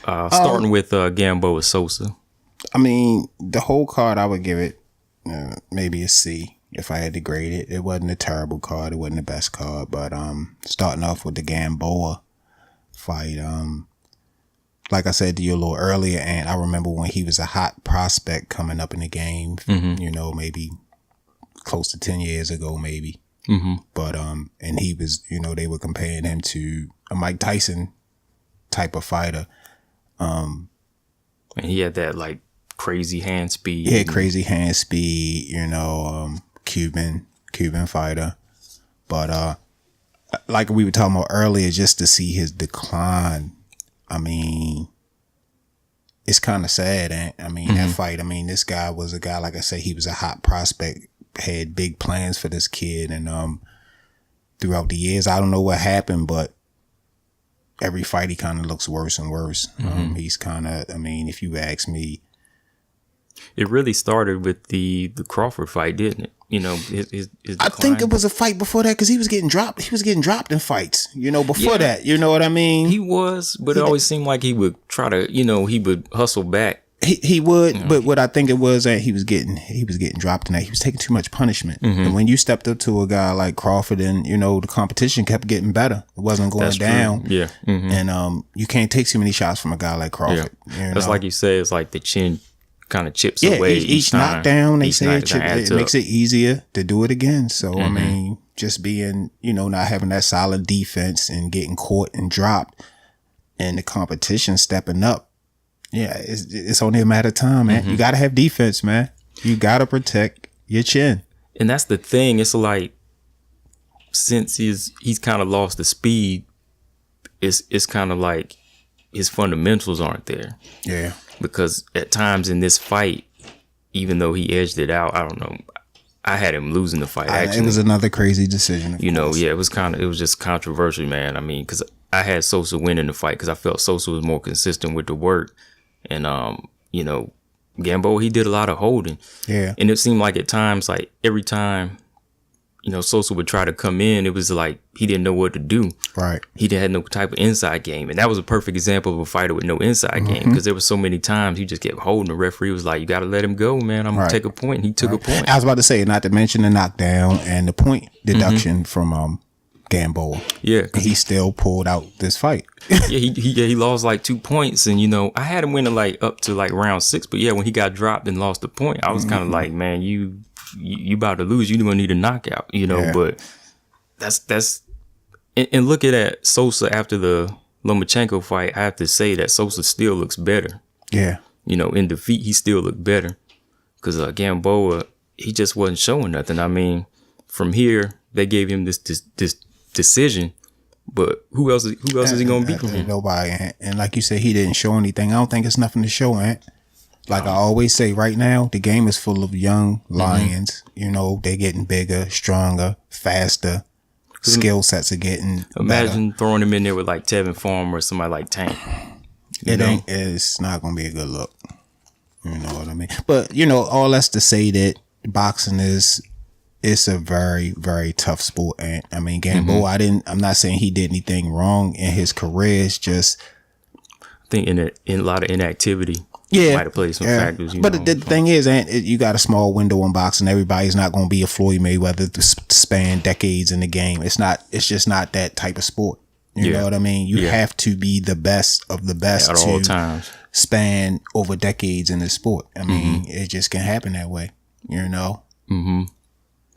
Starting with Gamboa Sosa. I mean, the whole card, I would give it maybe a C if I had to grade it. It wasn't a terrible card. It wasn't the best card. But starting off with the Gamboa fight, like I said to you a little earlier, and I remember when he was a hot prospect coming up in the game, you know, maybe close to 10 years ago, maybe. But, and he was, you know, they were comparing him to a Mike Tyson type of fighter. And he had that like crazy hand speed. He had crazy hand speed, you know, Cuban fighter. But, like we were talking about earlier, just to see his decline, I mean, it's kind of sad. And I mean, that fight, I mean, this guy was a guy, like I said, he was a hot prospect, had big plans for this kid. And throughout the years, I don't know what happened, but every fight he kind of looks worse and worse. He's kind of, I mean, if you ask me. It really started with the Crawford fight, didn't it? You know, his I think it was a fight before that because he was getting dropped. He was getting dropped in fights, you know, before that. You know what I mean? He was, but it always seemed like he would try to, you know, he would hustle back. He would, but what I think it was that he was getting dropped in that. He was taking too much punishment. And when you stepped up to a guy like Crawford and, you know, the competition kept getting better. It wasn't going down. True. Yeah. And you can't take too many shots from a guy like Crawford. Yeah. That's like you said, it's like the chin kind of chips away each knockdown. They say it makes it easier to do it again. So I mean, just being, you know, not having that solid defense and getting caught and dropped, and the competition stepping up. Yeah, it's only a matter of time, man. You gotta have defense, man. You gotta protect your chin. And that's the thing. It's like since he's kind of lost the speed, it's kind of like his fundamentals aren't there. Yeah. Because at times in this fight, even though he edged it out, I don't know, I had him losing the fight. Actually, it was another crazy decision. You know, yeah, it was just controversial, man. I mean, because I had Sosa winning the fight because I felt Sosa was more consistent with the work, and you know, Gamboa, he did a lot of holding. Yeah, and it seemed like at times, like every time, you know, Sosa would try to come in, it was like he didn't know what to do. Right. He didn't have no type of inside game. And that was a perfect example of a fighter with no inside game, because there were so many times he just kept holding. The referee was like, you got to let him go, man. I'm going to take a point. And he took a point. I was about to say, not to mention the knockdown and the point deduction from Gamboa. Yeah. And he still pulled out this fight. Yeah, he lost like 2 points. And, you know, I had him winning like up to like round 6. But yeah, when he got dropped and lost the point, I was kind of like, man, you about to lose. You're going to need a knockout, you know. Yeah. But that's and looking at Sosa after the Lomachenko fight, I have to say that Sosa still looks better. Yeah. You know, in defeat, he still looked better. Because Gamboa, he just wasn't showing nothing. I mean, from here, they gave him this decision. But who else is he going to beat from him? Nobody. And like you said, he didn't show anything. I don't think it's nothing to show, Ant. Like I always say, right now, the game is full of young lions. You know, they're getting bigger, stronger, faster. Skill sets are getting Imagine better. Throwing him in there with like Tevin Farmer or somebody like Tank. It's not going to be a good look. You know what I mean? But, you know, all that's to say that boxing it's a very, very tough sport. And I mean, Gamboa, I'm not saying he did anything wrong in his career. It's just, I think in a lot of inactivity. Yeah, might have played some factors. But the thing is, you got a small window in boxing. Everybody's not going to be a Floyd Mayweather to span decades in the game. It's just not that type of sport. You know what I mean? You have to be the best of the best at all times. Span over decades in the sport. I mean, it just can happen that way. You know.